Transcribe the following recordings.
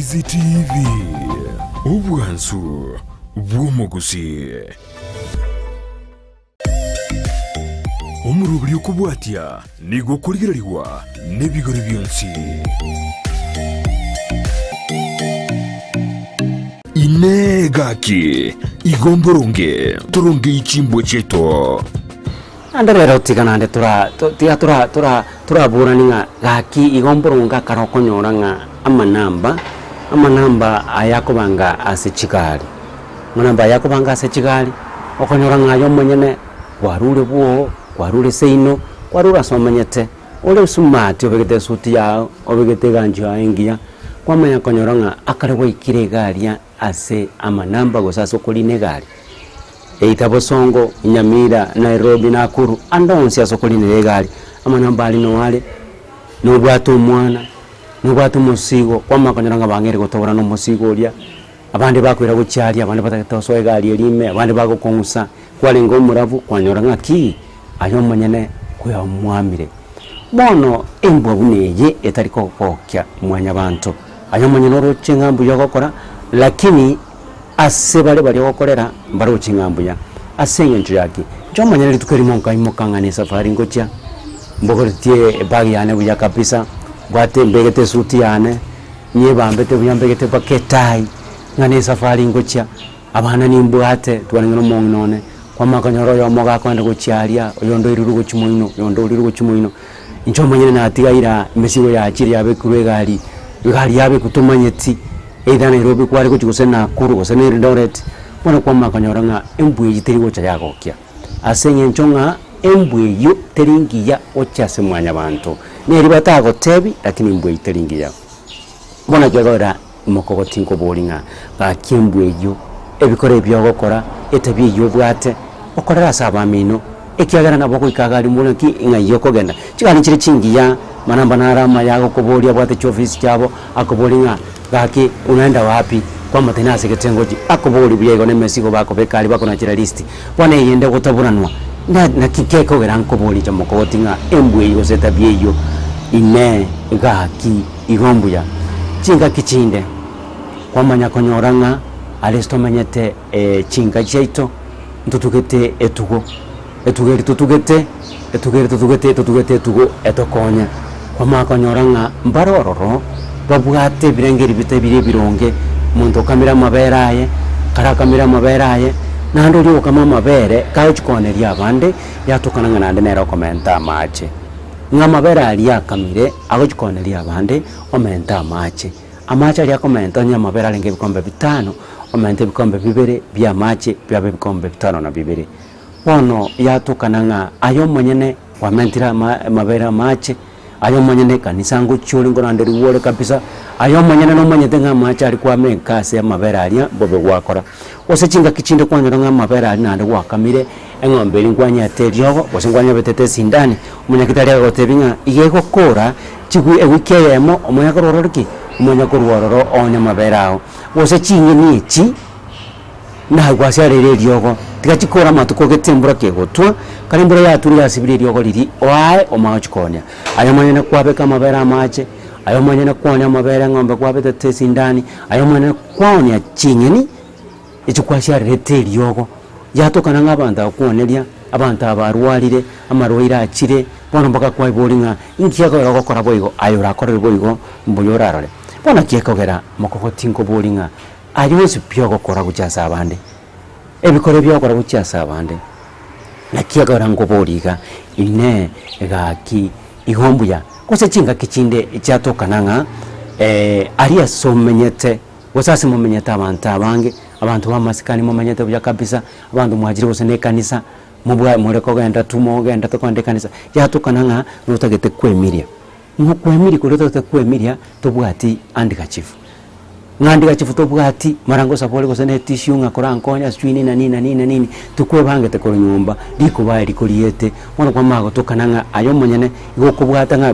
Easy TV obwansu bw'omuguzi omurubiri okubwatya nigo kuligirariwa n'ebigori byonsi inegaki igomboronge turonge ichimbo cheto Andalero tikanande turaburaniga gaki igomboronga karokonyoranga amanamba ayakubanga asechikali manamba ayakubanga asechikali okonyoranga yo monyene warure buo warure seino warura somanyete ole sumati obegete suti yao obegete ganjo aingia kwamanya konyoranga akarewe ikire garia ase amanamba gosaso koline gari Eitabosongo, Nyamira, Nairobi, Nakuru, andonsi asokoline gari amanamba ali no wale no bwato mwana no bwato musigo kwama kanyaranga bangere gotobora no musigo olia abandi bakwira gucyari abandi batatoso egari elime abandi bagokongusa kwale ngo muravu kwanyoranga ki ayo manyene kuya mwamire bono embo buneye etariko kokya mwanya bantu ayo manyene roche ngambu yogokora lakini ase bale okorera mbaro chingambuya asenye ntu yaki njo manyene tukeri monka imokangane safari ngocha mbogotie bagi yane buya kabisa bwate mbegete suti yane nye bambete buya mbegete paketai ngane safari ngocha abana nimbwate twanengeno mongnone kwa makanyoro yo moga kwenda guchiaria yondo iruru guchimoino yondo iruru guchimoino njo manyene na atigaira mesigo ya akiri yabe kuregari yabe kutumanyeti Either Nairobi kwari kuchigusena Nakuru gusena Eldoret bona kwa makanyoranga embwe yiteri gocha yagokia asenye nchonga embwe yo teringiya ocha semwanya bantu neri batago tebi lakini embwe yiteringiya bona jagora mokogotinko bolinga ba kiembwe yo ebikore byogokora etabi yo bwate okorera saba mino ekiagara nabo kuikagari muna ki ngayo kogenda chikani chiri chingiya manamba narama yago kobolia bwate chofisi chabo akobolinga gaki unaenda wapi kwa matena seketengoji akoboli byego nemesigo bako bekali bako na chira listi bwana yende gotaburanwa na kikeko geranko boli cha mokotinga embwe yo seta byeyo ine gaki igombuya chinga kichinde kwa manya konyoranga alisto manyete chinga cheito ntutugete etugo tugo etokonya kwa makonyoranga mbarororo babwate birengeri bitabire bironge muntu kamera maberaye karakamira maberaye nando lyo kama mabere kauchikoneria abande yatukananga nande nero komenta mache ngamabera ali yakamire agochikoneria abande omenta mache amache ali komenta nya mabera lenge bikombe 5 omente bikombe 2 bya mache bya bikombe 5 na 2 bono yatukananga ayo monyene wamentira mabera mache ayo manyene kanisa ngo chulingo nanderi wole kabisa ayo manyene no manyete nga macha ali kwa mekase ya mabera ali bobe gwakora osechinga kichinde kwanyora nga mabera ali nande gwakamire engombe lingwanya teryogo osengwanya betete sindani umunyakitali agotebinga igeko kora chigu ewikeyemo omunyakorororiki omunyakorororo onya mabera aho osechinge nichi na gwasharere ryogo tikachikora matuko getembura kegotwa kalimbura yaturi yasibiri ryogo riri oae omachikonya ayo manyene kwabeka mabera mache ayo manyene kwonya mabera ngombe kwabeta tesi ndani ayo manyene kwonya chinyeni echikwasharete ryogo yatokana ngabanda kwonelia abantu abarwalire amarwaira achire bona mpaka kwa ibolinga inkiyago yagokora boigo ayo rakorera boigo mbuyorarore bona kiekogera mokogotinko bolinga ayose pyogo kora guchasa abande ebikore byokora guchasa abande nakiagara ngoboriga ine gaki ihombuya kose chinga kichinde cyatokananga ari asomenyete wasase mumenyeta abantu bamasikani mumenyete bya kabisa abantu mwajiri bose ne kanisa mubwa mureko genda tumo genda tokonde kanisa yatokananga nutagete kwemiria nkukwemiri kulota kwemiria tobwati andika chifu ngandika chifuto bwati marango sapole ko sene tissue ngakora nkonya swini na nini tukwe bangete ko nyumba liko baye liko liyete mwana kwa mago tokananga ayo monyene igoko bwata nga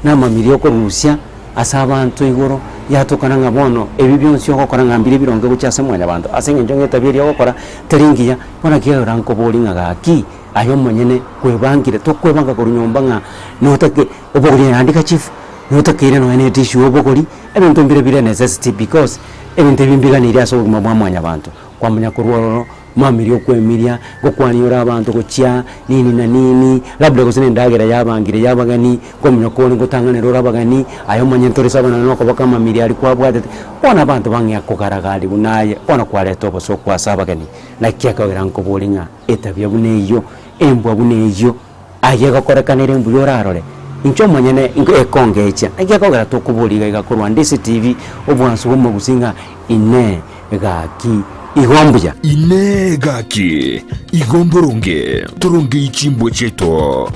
na mamiri ko rusya asabantu igoro yatokananga bono ebibyonsi okokora ngambire bironge bucyase mwanya bantu asenge njonge tabiri okokora teringiya mwana kiyo ranko bolinga gaki ayo monyene kwebangire tokwebanga ko nyumba nga notake oboguri andika chifu notakire no ene tissue obokori ebintu mbire necessity because ebintu bimbiganire aso bugima bwa mwanya abantu kwa munya kurworo mamiri okwemiria gokwaniura abantu gochia nini na nini labda gusine ndagera yabangire yabagani kwa munya ko ngotanganira urabagani ayo manya ntore sabana no ko baka mamiri ali kwa bwate bona abantu bangya kugaragari bunaye bona kwale tobo so kwa sabagani na kiaka wiranko bolinga etabya buneyo embwa buneyo ayega korekanire mbuyo rarore incho manyene ingo ekongecha agakogera tokuburiga igakorwa ndisi TV obwansu bwo gusinga ine gaki igombuya ine gaki igomboronge turunge ichimbo cheto.